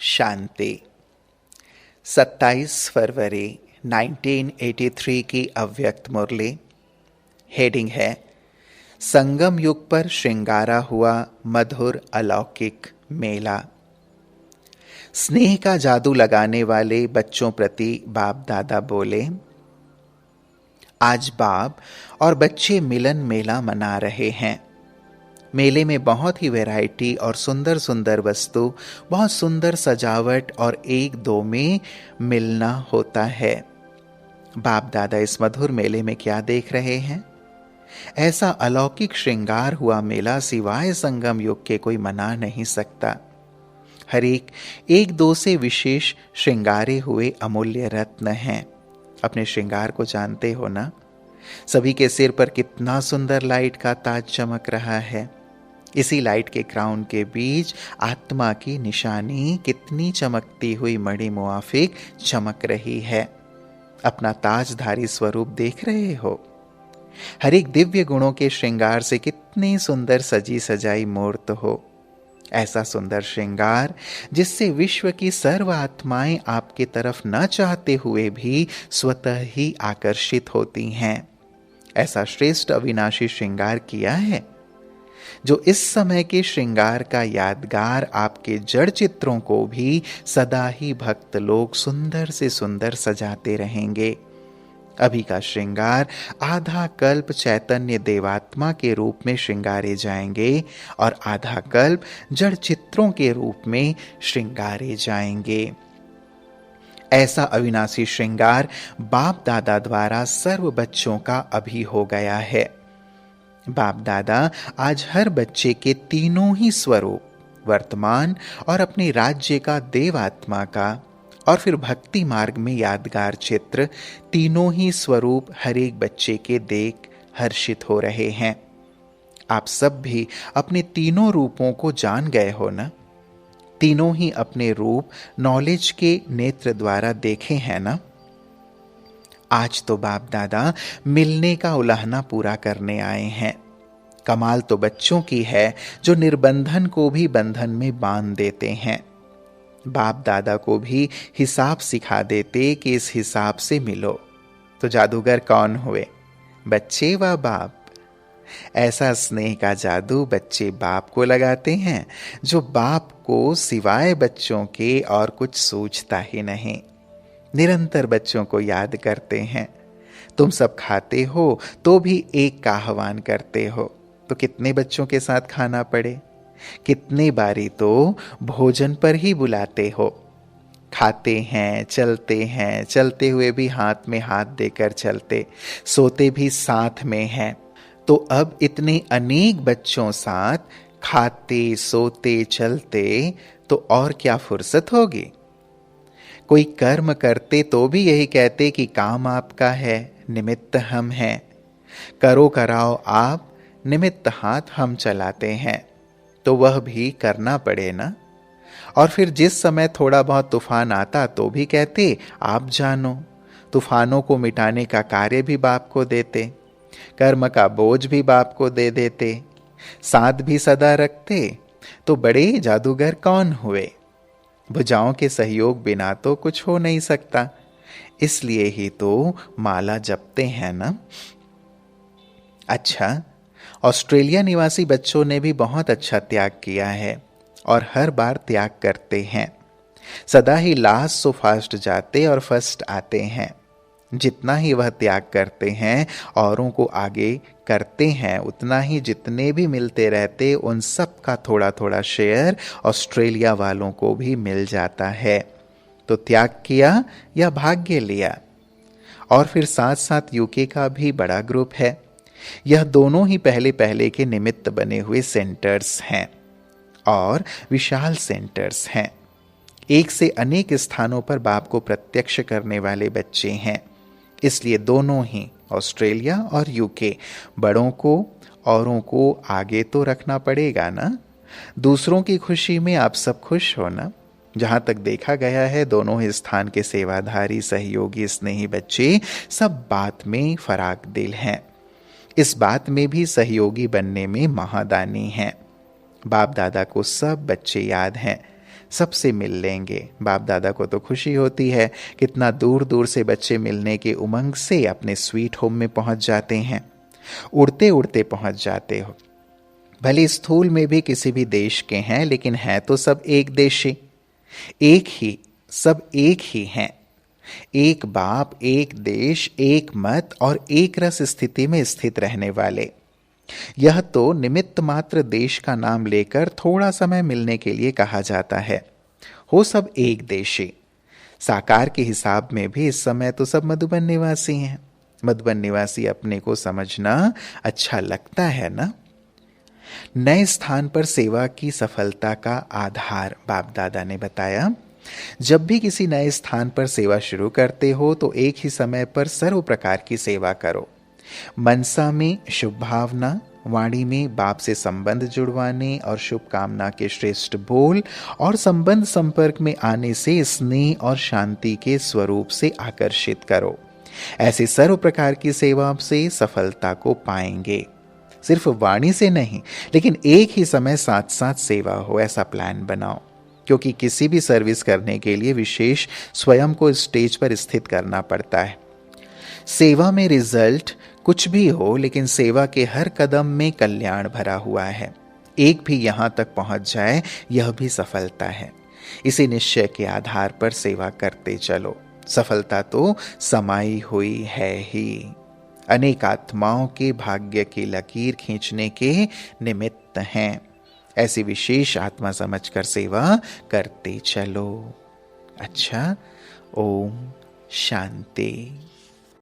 शांति। 27 फरवरी 1983 की अव्यक्त मुरली। हेडिंग है संगम युग पर श्रृंगारा हुआ मधुर अलौकिक मेला। स्नेह का जादू लगाने वाले बच्चों प्रति बाप दादा बोले, आज बाप और बच्चे मिलन मेला मना रहे हैं। मेले में बहुत ही वैरायटी और सुंदर सुंदर वस्तु, बहुत सुंदर सजावट और एक दो में मिलना होता है। बाप दादा इस मधुर मेले में क्या देख रहे हैं? ऐसा अलौकिक श्रृंगार हुआ मेला सिवाय संगम युग के कोई मना नहीं सकता। हर एक दो से विशेष श्रृंगारे हुए अमूल्य रत्न हैं। अपने श्रृंगार को जानते हो ना? सभी के सिर पर कितना सुंदर लाइट का ताज चमक रहा है। इसी लाइट के क्राउन के बीच आत्मा की निशानी कितनी चमकती हुई मणि मुआफिक चमक रही है। अपना ताजधारी स्वरूप देख रहे हो? हर एक दिव्य गुणों के श्रृंगार से कितनी सुंदर सजी सजाई मूर्त हो। ऐसा सुंदर श्रृंगार जिससे विश्व की सर्व आत्माएं आपके तरफ न चाहते हुए भी स्वतः ही आकर्षित होती हैं। ऐसा श्रेष्ठ अविनाशी श्रृंगार किया है जो इस समय के श्रृंगार का यादगार आपके जड़ चित्रों को भी सदा ही भक्त लोग सुंदर से सुंदर सजाते रहेंगे। अभी का श्रृंगार आधा कल्प चैतन्य देवात्मा के रूप में श्रृंगारे जाएंगे और आधा कल्प जड़ चित्रों के रूप में श्रृंगारे जाएंगे। ऐसा अविनाशी श्रृंगार बाप दादा द्वारा सर्व बच्चों का अभी हो गया है। बाप दादा आज हर बच्चे के तीनों ही स्वरूप, वर्तमान और अपने राज्य का देवात्मा का और फिर भक्ति मार्ग में यादगार चित्र, तीनों ही स्वरूप हर एक बच्चे के देख हर्षित हो रहे हैं। आप सब भी अपने तीनों रूपों को जान गए हो ना? तीनों ही अपने रूप नॉलेज के नेत्र द्वारा देखे हैं ना? आज तो बाप दादा मिलने का उलाहना पूरा करने आए हैं। कमाल तो बच्चों की है जो निर्बंधन को भी बंधन में बांध देते हैं। बाप दादा को भी हिसाब सिखा देते कि इस हिसाब से मिलो। तो जादूगर कौन हुए? बच्चे व बाप। ऐसा स्नेह का जादू बच्चे बाप को लगाते हैं जो बाप को सिवाय बच्चों के और कुछ सूझता ही नहीं। निरंतर बच्चों को याद करते हैं। तुम सब खाते हो तो भी एक का आह्वान करते हो, तो कितने बच्चों के साथ खाना पड़े? कितने बारी तो भोजन पर ही बुलाते हो। खाते हैं, चलते हुए भी हाथ में हाथ देकर चलते, सोते भी साथ में हैं। तो अब इतने अनेक बच्चों साथ खाते, सोते, चलते तो और क्या फुर्सत होगी? कोई कर्म करते तो भी यही कहते कि काम आपका है, निमित्त हम हैं। करो कराओ आप, निमित्त हाथ हम चलाते हैं। तो वह भी करना पड़े ना। और फिर जिस समय थोड़ा बहुत तूफान आता तो भी कहते आप जानो। तूफानों को मिटाने का कार्य भी बाप को देते, कर्म का बोझ भी बाप को दे देते, साथ भी सदा रखते। तो बड़े जादूगर कौन हुए? भुजाओं के सहयोग बिना तो कुछ हो नहीं सकता। इसलिए ही तो माला जपते हैं ना। अच्छा, ऑस्ट्रेलिया निवासी बच्चों ने भी बहुत अच्छा त्याग किया है और हर बार त्याग करते हैं। सदा ही लास्ट सो फास्ट जाते और फर्स्ट आते हैं। जितना ही वह त्याग करते हैं औरों को आगे करते हैं, उतना ही जितने भी मिलते रहते उन सब का थोड़ा थोड़ा शेयर ऑस्ट्रेलिया वालों को भी मिल जाता है। तो त्याग किया या भाग्य लिया। और फिर साथ साथ यूके का भी बड़ा ग्रुप है। यह दोनों ही पहले पहले के निमित्त बने हुए सेंटर्स हैं और विशाल सेंटर्स हैं। एक से अनेक स्थानों पर बाप को प्रत्यक्ष करने वाले बच्चे हैं। इसलिए दोनों ही ऑस्ट्रेलिया और यूके बड़ों को औरों को आगे तो रखना पड़ेगा ना। दूसरों की खुशी में आप सब खुश हो ना। जहां तक देखा गया है दोनों ही स्थान के सेवाधारी, सहयोगी, स्नेही बच्चे सब बात में फराक दिल हैं। इस बात में भी सहयोगी बनने में महादानी हैं। बाप दादा को सब बच्चे याद हैं। सबसे मिल लेंगे। बाप दादा को तो खुशी होती है, कितना दूर दूर से बच्चे मिलने के उमंग से अपने स्वीट होम में पहुंच जाते हैं, उड़ते उड़ते पहुंच जाते हो। भले स्थूल में भी किसी भी देश के हैं, लेकिन हैं तो सब एक देशी, एक ही, सब एक ही हैं। एक बाप, एक देश, एक मत और एक रस स्थिति में स्थित रहने वाले। यह तो निमित्त मात्र देश का नाम लेकर थोड़ा समय मिलने के लिए कहा जाता है। हो सब एक देशी। साकार के हिसाब में भी इस समय तो सब मधुबन निवासी हैं। मधुबन निवासी अपने को समझना अच्छा लगता है ना। नए स्थान पर सेवा की सफलता का आधार बाप दादा ने बताया। जब भी किसी नए स्थान पर सेवा शुरू करते हो तो एक ही समय पर सर्व प्रकार की सेवा करो। मनसा में शुभ भावना, वाणी में बाप से संबंध जुड़वाने और शुभकामना के श्रेष्ठ बोल और संबंध संपर्क में आने से स्नेह और शांति के स्वरूप से आकर्षित करो। ऐसे सर्व प्रकार की सेवा से सफलता को पाएंगे। सिर्फ वाणी से नहीं, लेकिन एक ही समय साथ साथ सेवा हो, ऐसा प्लान बनाओ। क्योंकि किसी भी सर्विस करने के लिए विशेष स्वयं को स्टेज पर स्थित करना पड़ता है। सेवा में रिजल्ट कुछ भी हो, लेकिन सेवा के हर कदम में कल्याण भरा हुआ है। एक भी यहां तक पहुंच जाए, यह भी सफलता है। इसी निश्चय के आधार पर सेवा करते चलो। सफलता तो समाई हुई है ही। अनेक आत्माओं के भाग्य की लकीर खींचने के निमित्त हैं। ऐसी विशेष आत्मा समझकर सेवा करते चलो। अच्छा, ओम शांति।